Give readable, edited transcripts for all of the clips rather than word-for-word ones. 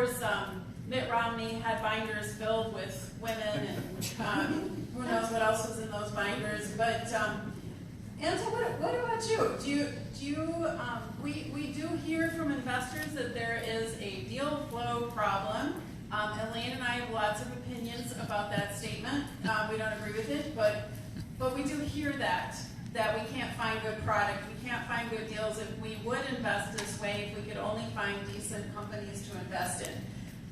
course, Mitt Romney had binders filled with women, and who knows what else was in those binders. But Anton, what about you? We do hear from investors that there is a deal flow problem. Elaine and I have lots of opinions about that statement. We don't agree with it, but we do hear that we can't find good product, we can't find good deals. If we would invest this way, if we could only find decent companies to invest in.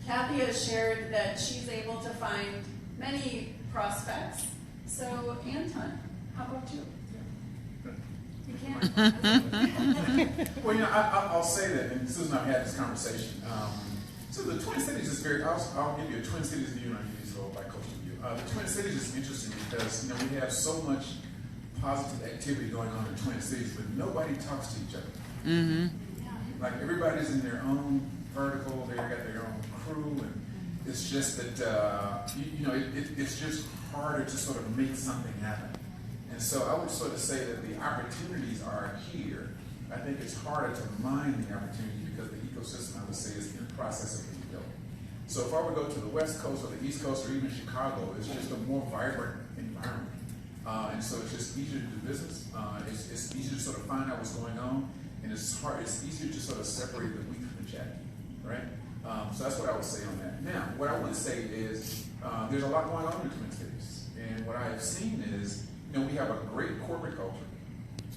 Cathy has shared that she's able to find many prospects. So Anton, how about you? You can't. Well, I'll say that, and Susan and I had this conversation. So the Twin Cities is I'll give you a Twin Cities view and I'll give you a bi-coastal view. The Twin Cities is interesting because, we have so much positive activity going on in the Twin Cities, but nobody talks to each other. Mm-hmm. Like everybody's in their own vertical, they got their own crew, and it's just that, it's just harder to sort of make something happen. And so I would sort of say that the opportunities are here. I think it's harder to mine the opportunity because the ecosystem, I would say, is in the process of being built. So if I were to go to the West Coast or the East Coast or even Chicago, it's just a more vibrant environment. And so it's just easier to do business. It's easier to sort of find out what's going on, and it's easier to sort of separate the wheat from the chaff, right? So that's what I would say on that. Now, what I would say is there's a lot going on in the Twin Cities, and what I have seen is, we have a great corporate culture.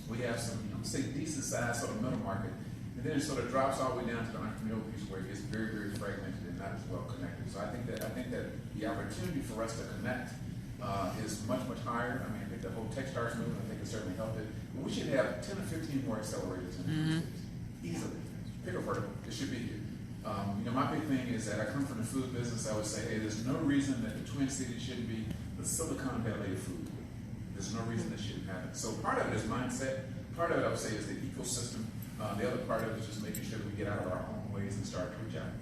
We have some, say, decent sized sort of middle market, and then it sort of drops all the way down to the entrepreneurial piece where it gets very, very fragmented and not as well connected. So I think that the opportunity for us to connect is much, much higher. I think the whole Techstars movement, I think it certainly helped it. But we should have 10 or 15 more accelerators in the Twin Cities. Easily. Pick a vertical. It should be here. My big thing is that I come from the food business. I would say, hey, there's no reason that the Twin Cities shouldn't be the Silicon Valley of food. There's no reason that shouldn't happen. So part of it is mindset. Part of it, I would say, is the ecosystem. The other part of it is just making sure that we get out of our own ways and start to reach out.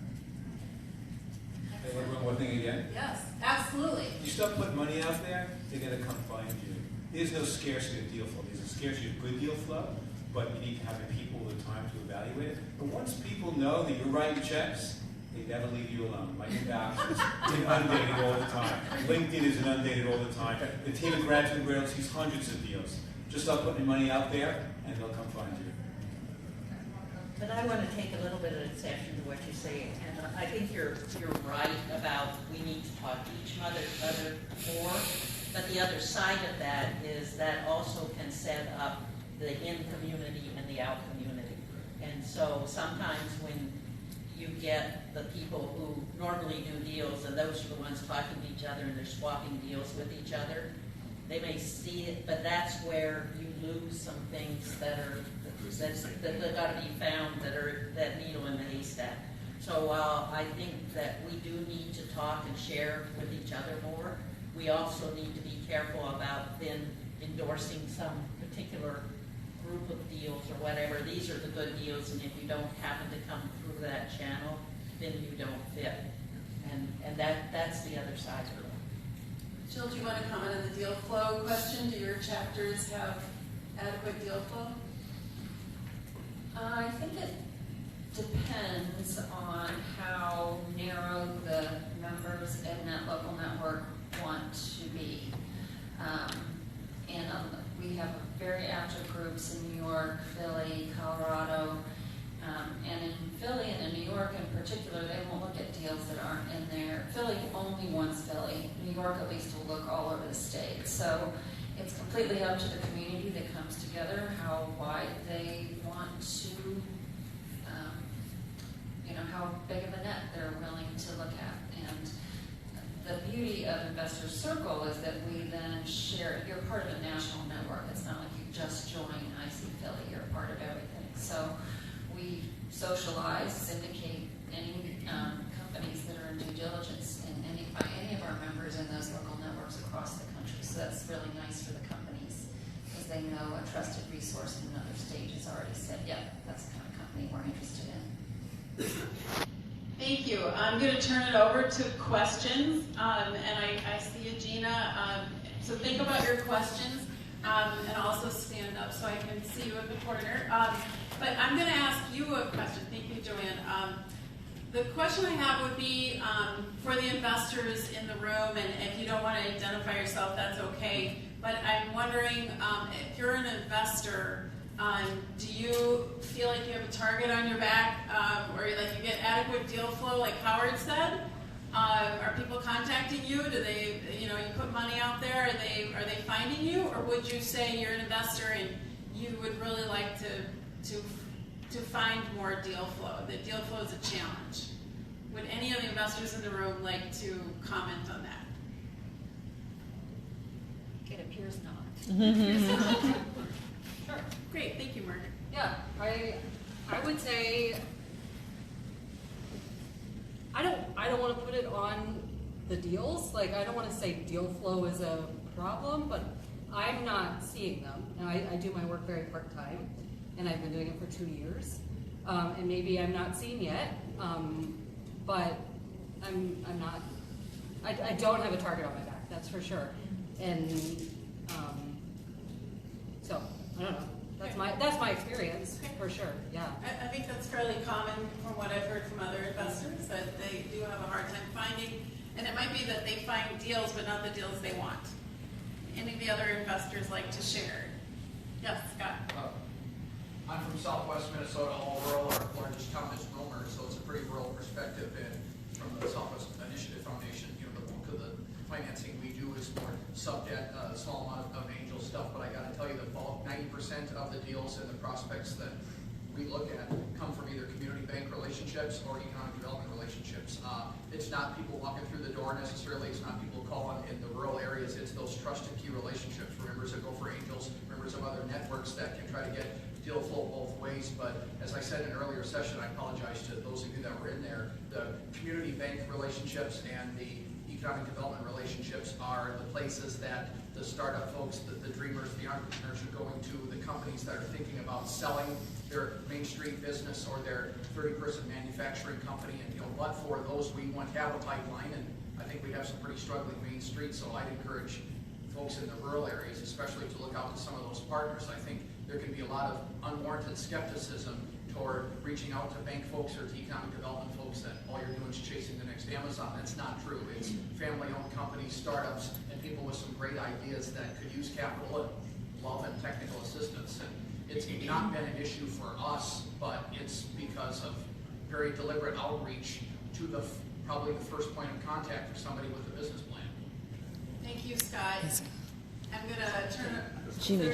Hey, one more thing again. Yes, absolutely. You start putting money out there, they're going to come find you. There's no scarcity of deal flow. There's a scarcity of good deal flow, but you need to have the people the time to evaluate it. But once people know that you're writing checks, they never leave you alone. My inbox is inundated all the time. LinkedIn is inundated all the time. The team at Graduate Rail sees hundreds of deals. Just start putting money out there, and they'll come find you. But I want to take a little bit of exception to what you say, and I think you're right about we need to talk to each other more. But the other side of that is that also can set up the in community and the out community. And so sometimes when you get the people who normally do deals, and those are the ones talking to each other and they're swapping deals with each other, they may see it, but that's where you lose some things that got to be found, that needle in the haystack. So while I think that we do need to talk and share with each other more, we also need to be careful about then endorsing some particular group of deals or whatever. These are the good deals, and if you don't happen to come through that channel, then you don't fit. And that's the other side of it. Jill, do you want to comment on the deal flow question? Do your chapters have adequate deal flow? I think it depends on how narrow the members in that local network want to be. We have very active groups in New York, Philly, Colorado, and in Philly and in New York in particular, they won't look at deals that aren't in there. Philly only wants Philly. New York at least will look all over the state. So it's completely up to the community that comes together how wide they want to, how big of a net they're willing to look at. And the beauty of Investor Circle is that we then share, you're part of a national network. It's not like you just join IC Philly, you're part of everything. So we socialize, syndicate any companies that are in due diligence by any of our members in those local networks across the country. So that's really nice for the companies because they know a trusted resource in another stage has already said, yeah, that's the kind of company we're interested in. Thank you. I'm going to turn it over to questions, and I see you, Gina. So think about your questions, and also stand up so I can see you in the corner. But I'm going to ask you a question. Thank you, Joanne. The question I have would be for the investors in the room, and if you don't want to identify yourself, that's okay. But I'm wondering if you're an investor, do you feel like you have a target on your back, or like you get adequate deal flow, like Howard said? Are people contacting you? Do they, you put money out there? Are they finding you, or would you say you're an investor and you would really like to find more deal flow? The deal flow is a challenge. Would any of the investors in the room like to comment on that? It appears not. Sure. Great, thank you, Mark. Yeah, I would say I don't want to put it on the deals. Like, I don't want to say deal flow is a problem, but I'm not seeing them. And I do my work very part-time, and I've been doing it for 2 years. And maybe I'm not seen yet, but I'm not, I don't have a target on my back, that's for sure. And so, I don't know. That's my experience, for sure, yeah. I think that's fairly common from what I've heard from other investors, that they do have a hard time finding, and it might be that they find deals, but not the deals they want. Any of the other investors like to share? Yes, Scott. I'm from Southwest Minnesota, all rural. Our largest town is Romer, so it's a pretty rural perspective. And from the Southwest Initiative Foundation, the bulk of the financing we do is more sub-debt, a small amount of angel stuff. But I got to tell you, the bulk, 90% of the deals and the prospects that we look at come from either community bank relationships or economic development relationships. It's not people walking through the door necessarily. It's not people calling in the rural areas. It's those trusted key relationships for members that go for angels, members of other networks that can try to get deal flow both ways. But as I said in an earlier session, I apologize to those of you that were in there, the community bank relationships and the economic development relationships are the places that the startup folks, the dreamers, the entrepreneurs are going to, the companies that are thinking about selling their Main Street business or their 30-person manufacturing company. And but for those, we want to have a pipeline, and I think we have some pretty struggling Main Street. So I'd encourage folks in the rural areas, especially to look out to some of those partners. I think there can be a lot of unwarranted skepticism toward reaching out to bank folks or to economic development folks that all you're doing is chasing the next Amazon. That's not true. It's family-owned companies, startups, and people with some great ideas that could use capital and love and technical assistance. And it's not been an issue for us, but it's because of very deliberate outreach to probably the first point of contact for somebody with a business plan. Thank you, Scott. I'm gonna turn it. Gina.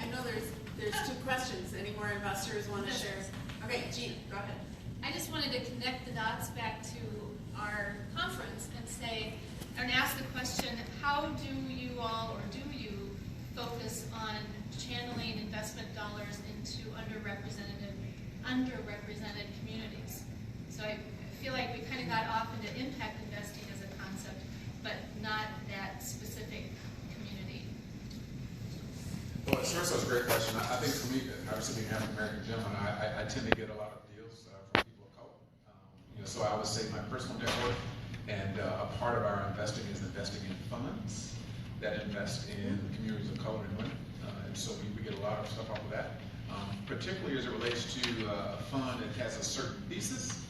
I know there's 2 questions. Any more investors want to share? Okay, Gina, go ahead. I just wanted to connect the dots back to our conference and say, and ask the question, how do you all, or do you focus on channeling investment dollars into underrepresented communities? So I feel like we kind of got off into impact investing as a concept, but not that specific community. Well, it's first, that's a great question. I think for me, obviously being an African-American gentleman, I tend to get a lot of deals from people of color. So I would say my personal network, and a part of our investing is investing in funds that invest in communities of color and women. And so we get a lot of stuff off of that, particularly as it relates to a fund that has a certain thesis,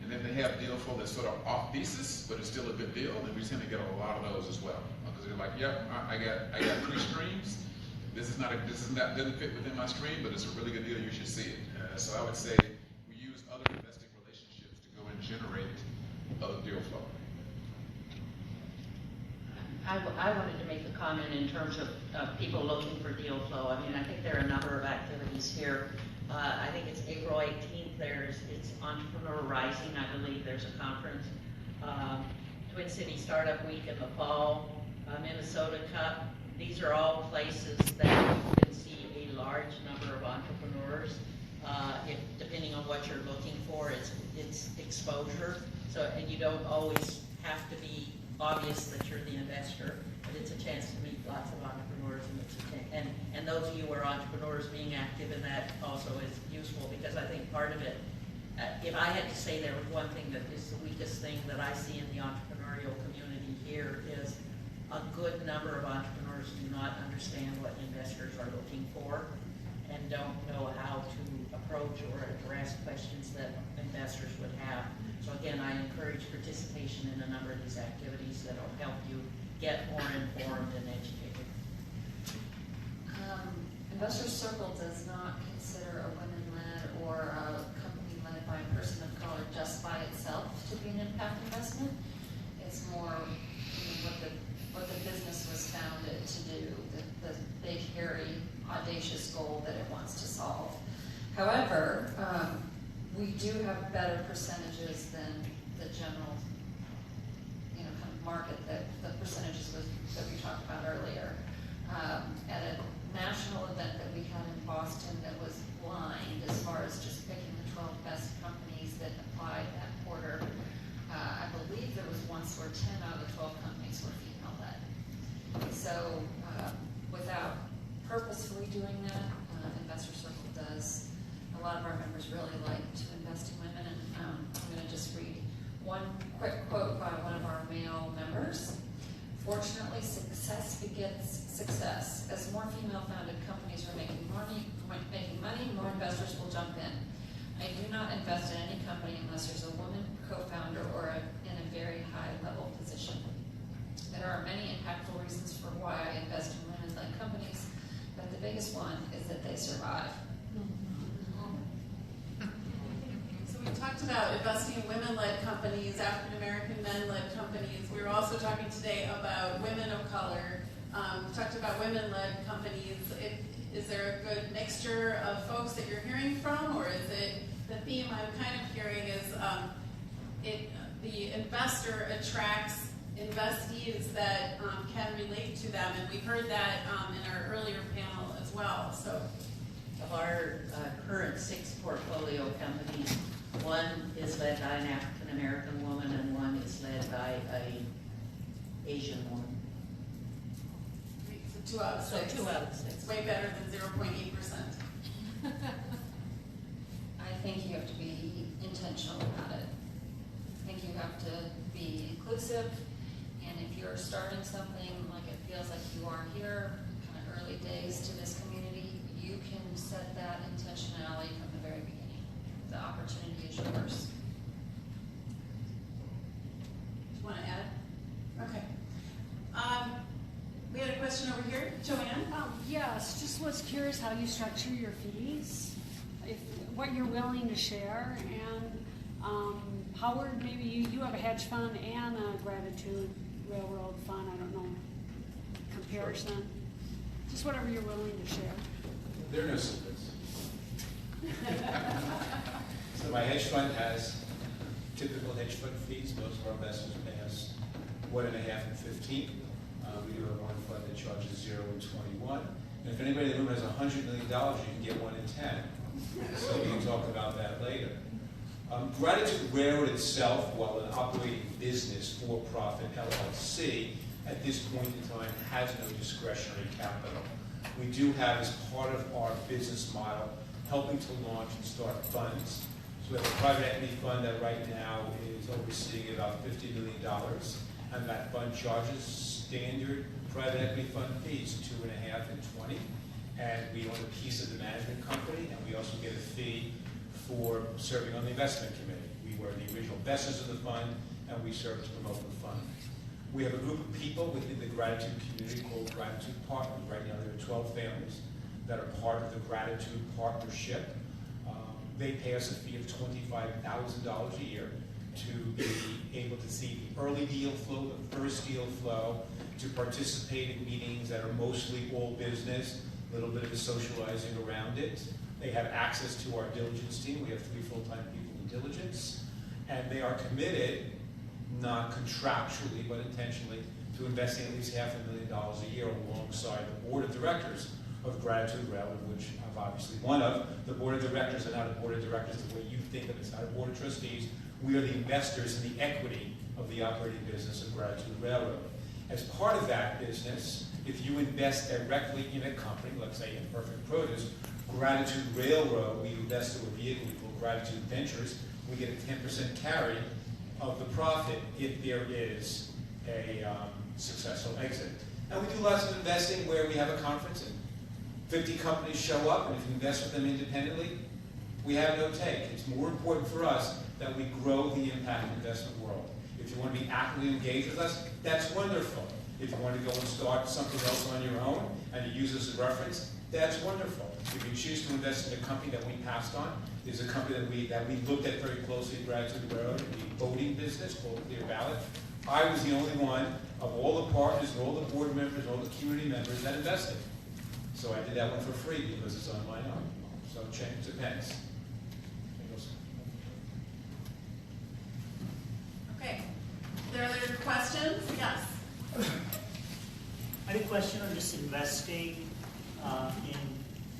and then they have deal flow that's sort of off thesis, but it's still a good deal, and we tend to get a lot of those as well. Because they're like, yep, I got 3 streams. This doesn't fit within my stream, but it's a really good deal. You should see it. So I would say we use other investing relationships to go and generate other deal flow. I wanted to make a comment in terms of people looking for deal flow. I mean, I think there are a number of activities here. I think it's April 18th. It's Entrepreneur Rising. I believe there's a conference. Twin City Startup Week in the fall. Minnesota Cup. These are all places that you can see a large number of entrepreneurs. Depending on what you're looking for, it's exposure. So, and you don't always have to be obvious that you're the investor, but it's a chance to meet lots of entrepreneurs, and those of you who are entrepreneurs, being active in that also is useful, because I think part of it, if I had to say there was one thing that is the weakest thing that I see in the entrepreneurial community here, is a good number of entrepreneurs do not understand what investors are looking for and don't know how to approach or address questions that investors would have. participation in a number of these activities that'll help you get more informed and educated. Investor Circle does not consider a women-led or a company led by a person of color just by itself to be an impact investment. It's more what the business was founded to do, the big, hairy, audacious goal that it wants to solve. However, we do have better percentages than the general, kind of market that the percentages that we talked about earlier. At a national event that we had in Boston that was blind as far as just picking the 12 best companies that applied that quarter, I believe there was once where 10 out of the 12 companies were female-led. So without purposefully doing that, Investor Circle does. A lot of our members really like to invest in women, and I'm going to just read one quick quote by one of our male members. Fortunately, success begets success. As more female-founded companies are making money, more investors will jump in. I do not invest in any company unless there's a woman co-founder or in a very high-level position. There are many impactful reasons for why I invest in women-led companies, but the biggest one is that they survive. So we talked about investing in women-led companies, African-American men-led companies. We were also talking today about women of color. We talked about women-led companies. Is there a good mixture of folks that you're hearing from, or is it the theme I'm kind of hearing is the investor attracts investees that can relate to them, and we heard that in our earlier panel as well. So, Of our current 6 portfolio companies, one is led by an African American woman and one is led by an Asian woman. so 2 out of 6. So 2 out of 6. It's way better than 0.8%. I think you have to be intentional about it. I think you have to be inclusive, and if you're starting something like it feels like you are here, kind of early days to this community, you can set that intentionality from the very beginning. The opportunity is yours. Do you want to add? Okay. We had a question over here. Joanne? Yes, just was curious how you structure your fees, what you're willing to share, and Howard, maybe you have a hedge fund and a gratitude railroad fund, I don't know, comparison. Just whatever you're willing to share. There are no secrets. So my hedge fund has typical hedge fund fees. Most of our investors pay us 1.5 and 15. We do have one fund that charges 0 and 21. And if anybody in the room has $100 million, you can get 1 in 10. So we can talk about that later. Gratitude Railroad itself, while an operating business for-profit LLC, at this point in time has no discretionary capital. We do have, as part of our business model, helping to launch and start funds. So we have a private equity fund that right now is overseeing about $50 million, and that fund charges standard private equity fund fees, 2.5 and 20. And we own a piece of the management company, and we also get a fee for serving on the investment committee. We were the original investors of the fund, and we serve to promote the fund. We have a group of people within the gratitude community called Gratitude Partners. Right now there are 12 families that are part of the Gratitude Partnership. They pay us a fee of $25,000 a year to be able to see the early deal flow, the first deal flow, to participate in meetings that are mostly all business, a little bit of socializing around it. They have access to our diligence team. We have 3 full-time people in diligence, and they are committed, not contractually, but intentionally, to investing at least $500,000 a year alongside the board of directors of Gratitude Railroad, which I'm obviously one of. The board of directors are not a board of directors the way you think of it. It's not a board of trustees. We are the investors in the equity of the operating business of Gratitude Railroad. As part of that business, if you invest directly in a company, let's say in Perfect Produce, Gratitude Railroad, we invest through a vehicle we call Gratitude Ventures, we get a 10% carry of the profit if there is a successful exit. And we do lots of investing where we have a conference and 50 companies show up, and if you invest with them independently, we have no take. It's more important for us that we grow the impact investment world. If you want to be actively engaged with us, that's wonderful. If you want to go and start something else on your own and you use us as a reference, that's wonderful. If you choose to invest in a company that we passed on, there's a company that we looked at very closely at Gratitude Road, the voting business called Clear Ballot. I was the only one of all the partners and all the board members and all the community members that invested. So I did that one for free because it's on my own. So change depends. Okay. Are there other questions? Yes. I have a question on just investing in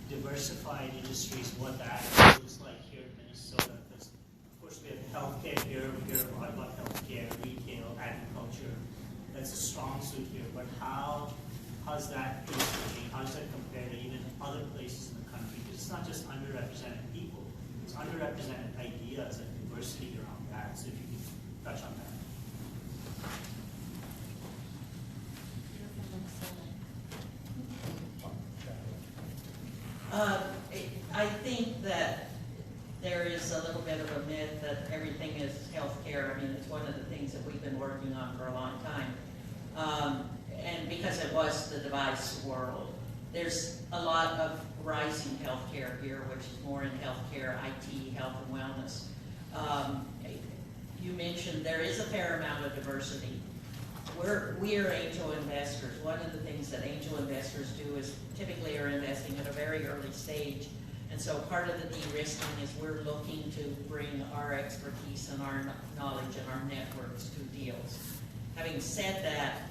diversified industries, what that looks like here in Minnesota. Because, of course, we have healthcare here. We hear a lot about healthcare, retail, agriculture. That's a strong suit here. But how's that changing? How does that compare to even other places in the country? Because it's not just underrepresented people. It's underrepresented ideas and diversity around that. So if you could touch on that. I think that there is a little bit of a myth that everything is healthcare. I mean, it's one of the things that we've been working on for a long time. And because it was the device world, there's a lot of rising healthcare here, which is more in healthcare, IT, health and wellness. You mentioned there is a fair amount of diversity. We are angel investors. One of the things that angel investors do is typically are investing at a very early stage. And so part of the de-risking is we're looking to bring our expertise and our knowledge and our networks to deals. Having said that,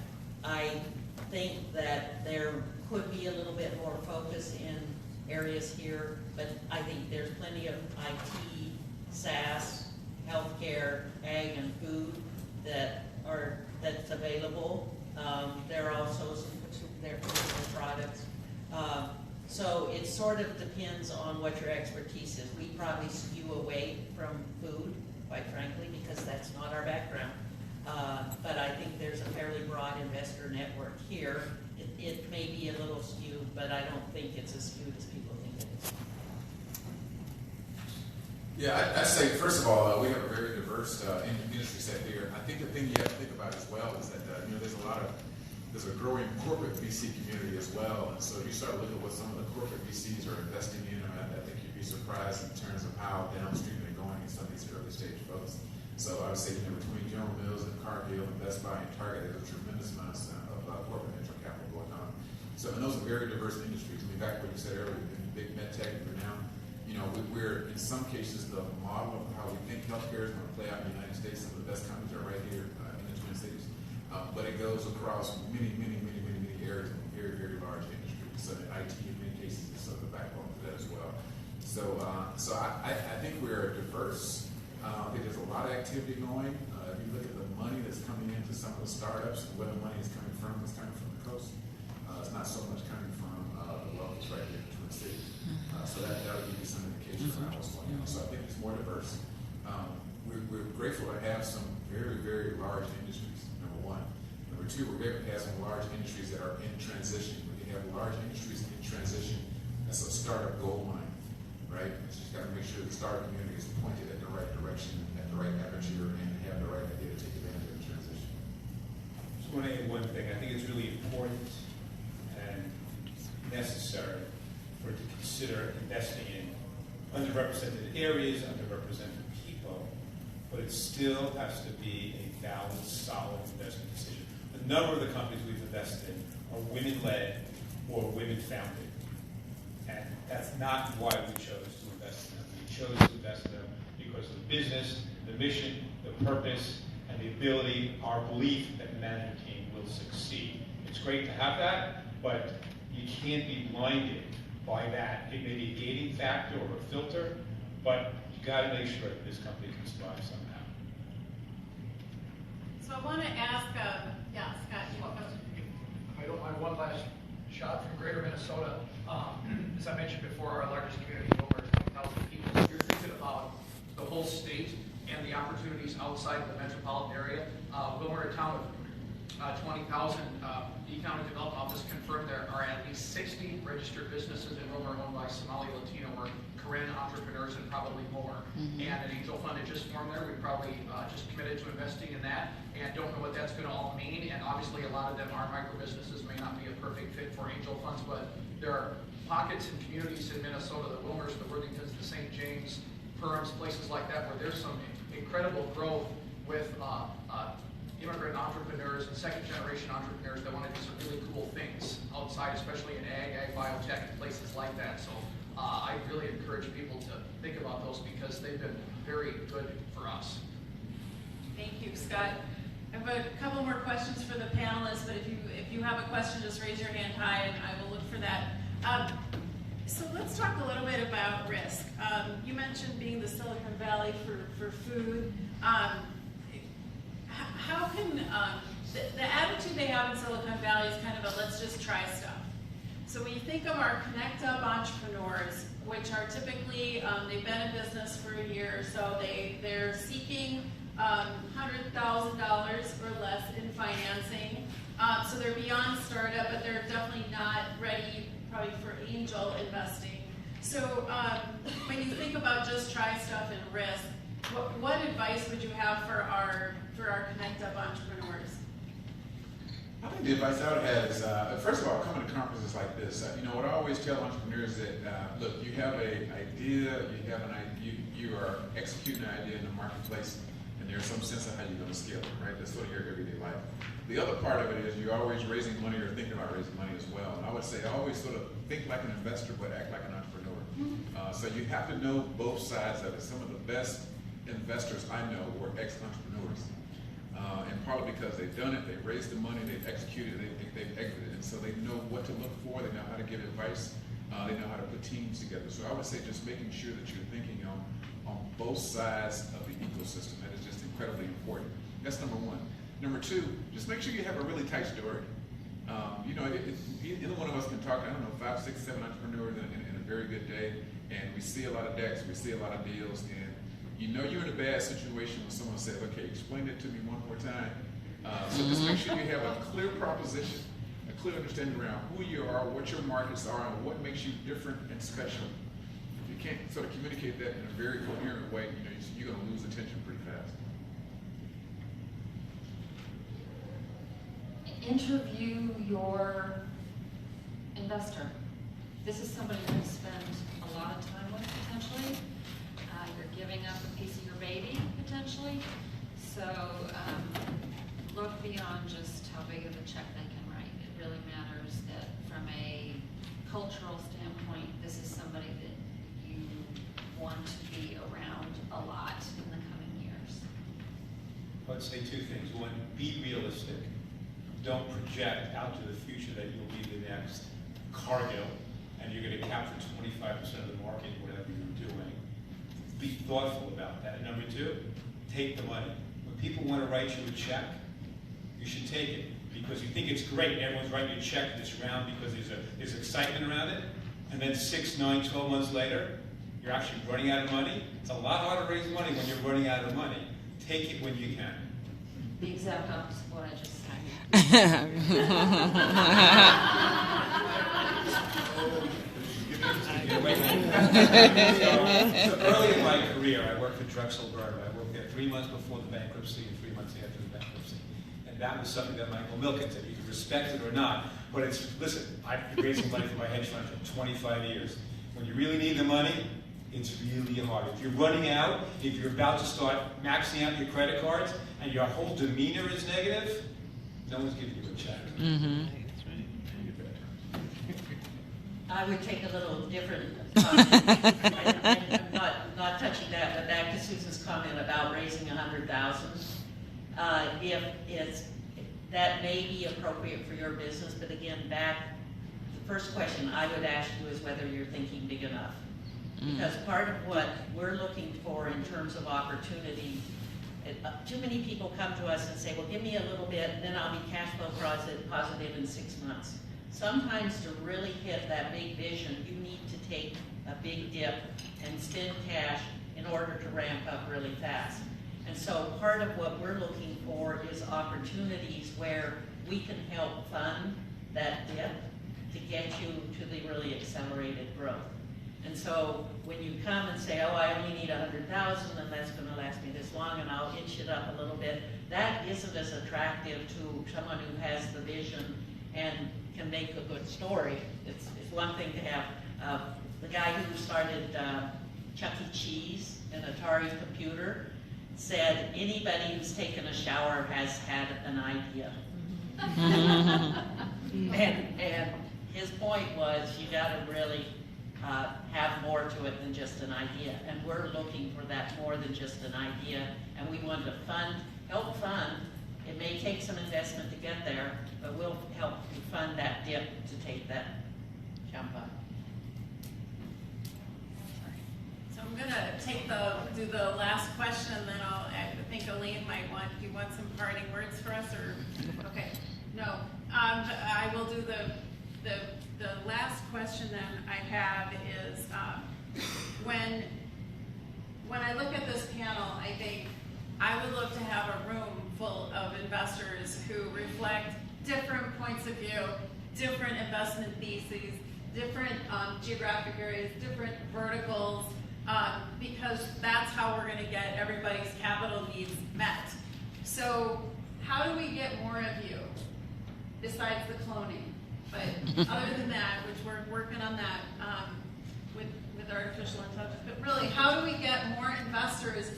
I think that there could be a little bit more focus in areas here, but I think there's plenty of IT, SaaS, healthcare, ag, and food that's available. There are also some consumer products. So it sort of depends on what your expertise is. We probably skew away from food, quite frankly, because that's not our background. But I think there's a fairly broad investor network here. It may be a little skewed, but I don't think it's as skewed as people think it is. Yeah, I'd say, first of all, we have a very diverse industry set here. I think the thing you have to think about as well is that there's a growing corporate VC community as well. And so if you start looking at what some of the corporate VCs are investing in, I think you'd be surprised in terms of how downstream they're going in some of these early stage folks. So I would say, between General Mills and Cargill and Best Buy and Target, there's a tremendous amount of corporate venture capital going on. So, and those are very diverse industries. I mean, back to what you said earlier, in big med tech, we're now, we're in some cases the model of how we think healthcare is going to play out in the United States. Some of the best companies are right here in the Twin Cities, but it goes across many areas of very, very large industries. So IT in many cases is sort of the backbone for that as well. So, I think we're diverse. I think there's a lot of activity going. If you look at the money that's coming into some of the startups and where the money is coming from, it's coming from the coast. It's not so much coming from the wealth that's right here in the Twin Cities. So that'll give you some indication around what's going on. So I think it's more diverse. We're grateful to have some very, very large industries, number one. Number two, we're grateful to have some large industries that are in transition. We can have large industries in transition. That's a startup gold mine, right? So you've got to make sure the startup community is pointed at the right direction, at the right aperture, and have the right idea to take advantage of the transition. I just want to add one thing. I think it's really important and necessary for it to consider investing in underrepresented areas, underrepresented people, but it still has to be a valid, solid investment decision. A number of the companies we've invested in are women-led or women-founded, and that's not why we chose to invest in them. We chose to invest in them because of the business, the mission, the purpose, and the ability, our belief that the management team will succeed. It's great to have that, but you can't be blinded by that. It may be a gating factor or a filter, but you got to make sure that this company can survive somehow. So I want to ask, Scott, you want to go? I don't mind one last shot from Greater Minnesota. As I mentioned before, our largest community, over 20,000 people. If you're thinking about the whole state and the opportunities outside the metropolitan area, we're a town of 20,000. The Economic Development Office confirmed there are at least 60 registered businesses in Wilmer owned by Somali, Latino, or grin entrepreneurs and probably more. And an angel fund had just formed there. We probably just committed to investing in that and don't know what that's going to all mean. And obviously a lot of them are micro businesses, may not be a perfect fit for angel funds, but there are pockets and communities in Minnesota, the Wilmers, the Worthingtons, the St. James, Perhams, places like that, where there's some incredible growth with immigrant entrepreneurs and second-generation entrepreneurs that want to do some really cool things outside, especially in ag biotech, and places like that. So I really encourage people to think about those because they've been very good for us. Thank you, Scott. I have a couple more questions for the panelists, but if you have a question, just raise your hand high and I will look for that. So let's talk a little bit about risk. You mentioned being the Silicon Valley for food. How can, the attitude they have in Silicon Valley is kind of a let's just try stuff. So when you think of our ConnectUP entrepreneurs, which are typically, they've been in business for a year or so, they're seeking $100,000 or less in financing. So they're beyond startup, but they're definitely not ready probably for angel investing. So when you think about just try stuff and risk, what advice would you have for our ConnectUP entrepreneurs? I think the advice I would have is, first of all, coming to conferences like this. What I always tell entrepreneurs is that, look, you have an idea, you are executing an idea in the marketplace, and there's some sense of how you're going to scale it, right? That's sort of your everyday life. The other part of it is you're always raising money or thinking about raising money as well. And I would say always sort of think like an investor, but act like an entrepreneur. So you have to know both sides of it. Some of the best investors I know were ex-entrepreneurs. And partly because they've done it, they've raised the money, they've executed, they've exited. And so they know what to look for, they know how to give advice, they know how to put teams together. So I would say just making sure that you're thinking on both sides of the ecosystem. That is just incredibly important. That's number one. Number two, just make sure you have a really tight story. Either one of us can talk to, 5, 6, 7 entrepreneurs in a very good day, and we see a lot of decks, we see a lot of deals, and you're in a bad situation when someone says, okay, explain it to me one more time. So just make sure you have a clear proposition, a clear understanding around who you are, what your markets are, and what makes you different and special. If you can't sort of communicate that in a very coherent way, you're going to lose attention pretty fast. Interview your investor. This is somebody you're going to spend a lot of time with potentially. You're giving up a piece of your baby potentially. So look beyond just how big of a check they can write. It really matters that from a cultural standpoint, this is somebody that you want to be around a lot in the coming years. I'd say two things. One, be realistic. Don't project out to the future that you'll be the next Cargill and you're going to capture 25% of the market, whatever you're doing. Be thoughtful about that. And number two, take the money. When people want to write you a check, you should take it because you think it's great. Everyone's writing a check this round because there's excitement around it. And then 6, 9, 12 months later, you're actually running out of money. It's a lot harder to raise money when you're running out of money. Take it when you can. The exact opposite of what I just said. So early in my career, I worked at Drexel Garden. I worked there 3 months before the bankruptcy and 3 months after the bankruptcy. And that was something that Michael Milken said. You can respect it or not. But listen, I've been raising money for my hedge fund for 25 years. When you really need the money, it's really hard. If you're running out, if you're about to start maxing out your credit cards, and your whole demeanor is negative, no one's giving you a check. Mm-hmm. I would take a little different comment. I'm not touching that, but back to Susan's comment about raising $100,000. That may be appropriate for your business, but again, the first question I would ask you is whether you're thinking big enough. Because part of what we're looking for in terms of opportunity, too many people come to us and say, well, give me a little bit, and then I'll be cash flow positive in 6 months. Sometimes to really hit that big vision, you need to take a big dip and spend cash in order to ramp up really fast. And so part of what we're looking for is opportunities where we can help fund that dip to get you to the really accelerated growth. And so when you come and say, oh, I only need 100,000 and that's gonna last me this long and I'll inch it up a little bit, that isn't as attractive to someone who has the vision and can make a good story. It's one thing to have the guy who started Chuck E. Cheese, an Atari computer, said anybody who's taken a shower has had an idea. and his point was you got to really have more to it than just an idea. And we're looking for that more than just an idea. And we want to help fund. It may take some investment to get there, but we'll help you fund that dip to take that jump up. So I'm gonna do the last question, and then I think Elaine might want, do you want some parting words for us, or? Okay, no. I will do the last question then I have is, when I look at this panel, I think I would love to have a room full of investors who reflect different points of view, different investment theses, different geographic areas, different verticals, because that's how we're going to get everybody's capital needs met. So how do we get more of you, besides the cloning? But other than that, which we're working on that with artificial intelligence, but really, how do we get more investors?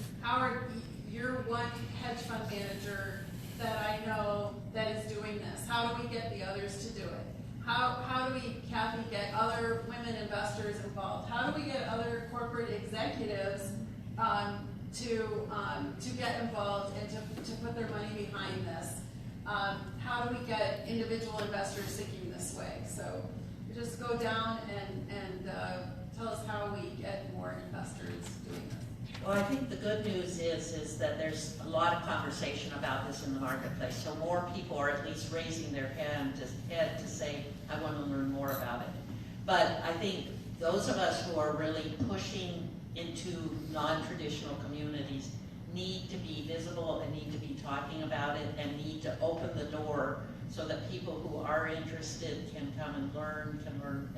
You're one hedge fund manager that I know that is doing this. How do we get the others to do it? How do we, Cathy, get other women investors involved? How do we get other corporate executives to get involved and to put their money behind this? How do we get individual investors thinking this way? So just go down and tell us how we get more investors doing this. Well, I think the good news is that there's a lot of conversation about this in the marketplace. So more people are at least raising their head to say, I want to learn more about it. But I think those of us who are really pushing into non-traditional communities need to be visible and need to be talking about it and need to open the door so that people who are interested can come and learn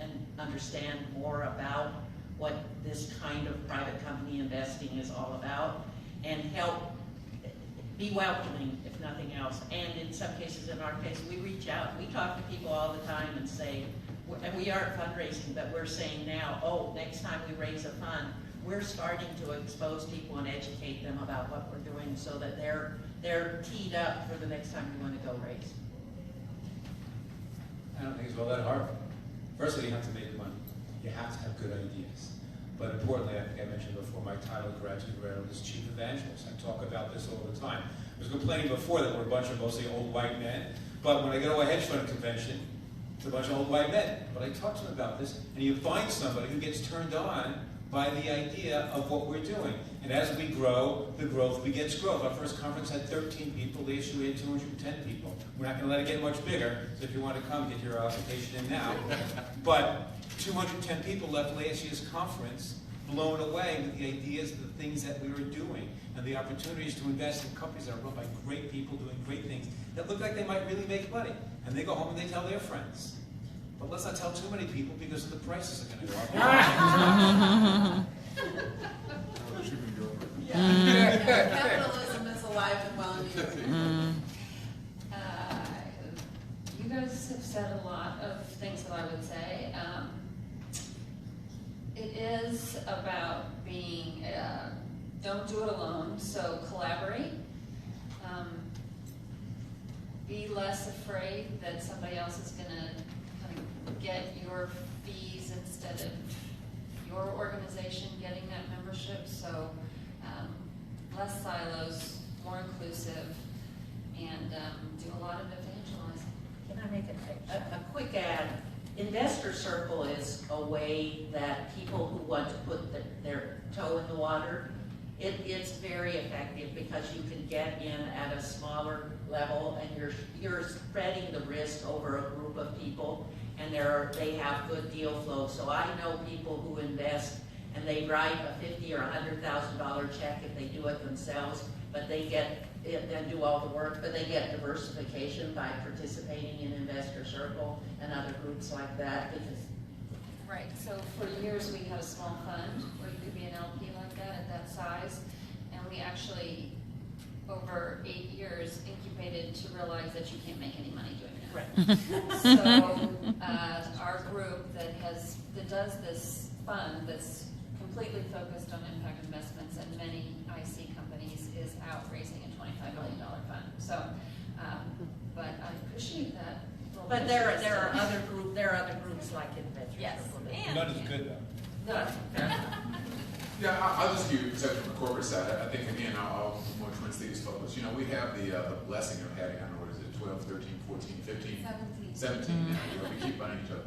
and understand more about what this kind of private company investing is all about, and help be welcoming, if nothing else. And in some cases, in our case, we reach out. We talk to people all the time and say, and we aren't fundraising, but we're saying now, oh, next time we raise a fund, we're starting to expose people and educate them about what we're doing so that they're teed up for the next time we want to go raise. I don't think it's all that hard. Firstly, you have to make money. You have to have good ideas. But importantly, I think I mentioned before, my title at Graduate Moderator is Chief Evangelist. I talk about this all the time. I was complaining before that we're a bunch of mostly old white men, but when I go to a hedge fund convention, it's a bunch of old white men. But I talk to them about this, and you find somebody who gets turned on by the idea of what we're doing. And as we grow, the growth begets growth. Our first conference had 13 people. Last year we had 210 people. We're not going to let it get much bigger, so if you want to come, get your application in now. But 210 people left last year's conference blown away with the ideas of the things that we were doing and the opportunities to invest in companies that are run by great people doing great things that look like they might really make money. And they go home and they tell their friends. But let's not tell too many people because the prices are going to go up. Capitalism is alive and well in you. You guys have said a lot of things that I would say. It is about being, don't do it alone, so collaborate. Be less afraid that somebody else is going to kind of get your fees instead of your organization getting that membership. So less silos, more inclusive, and do a lot of evangelizing. Can I make a quick add? Investor Circle is a way that people who want to put their toe in the water, it's very effective because you can get in at a smaller level and you're spreading the risk over a group of people, and they have good deal flow. So I know people who invest and they write a $50,000 or $100,000 check if they do it themselves, but they get it and do all the work, but they get diversification by participating in Investor Circle and other groups like that, because Right, so for years, we had a small fund where you could be an LP like that at that size. And we actually, over 8 years, incubated to realize that you can't make any money doing that. Right. So, our group that does this fund that's completely focused on impact investments and many IC companies is out raising a $25 million fund. So, but I appreciate that. But there are other groups like Investors. Yes. And- Not as good though. No. Yeah, I'll just give you a perception from the corporate side. I think, again, I'll more Twin Cities focus. You know, we have the blessing of having, I don't know, what is it, 12, 13, 14, 15? 17 now. You know, we keep buying each other.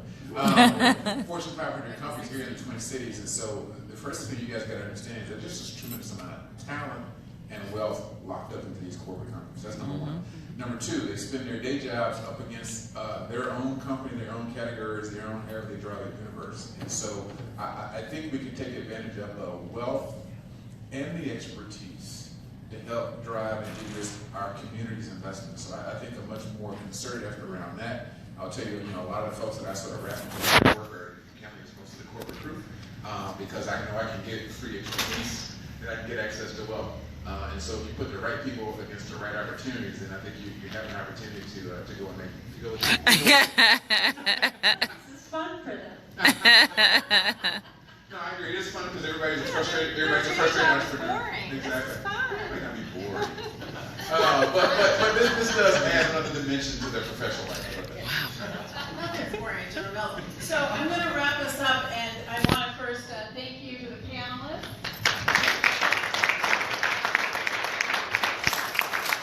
Fortune 500 companies here in the Twin Cities. And so the first thing you guys got to understand is that there's just a tremendous amount of talent and wealth locked up into these corporate companies. That's number one. Number two, they spend their day jobs up against their own company, their own categories, their own however they draw their universe. And so I think we can take advantage of the wealth and the expertise to help drive and de-risk our community's investments. So I think a much more concerted effort around that. I'll tell you, a lot of the folks that I sort of wrap into my work are counting most of the corporate group because I know I can get free expertise and I can get access to wealth. And so if you put the right people against the right opportunities, then I think you have an opportunity to go and make it. This is fun for them. No, I agree. It is fun because everybody's a frustrated entrepreneur. Boring. Exactly. This is fun. It might not be boring. But this does add another dimension to their professional life. Nothing's boring, General. So I'm going to wrap us up, and I want to first thank you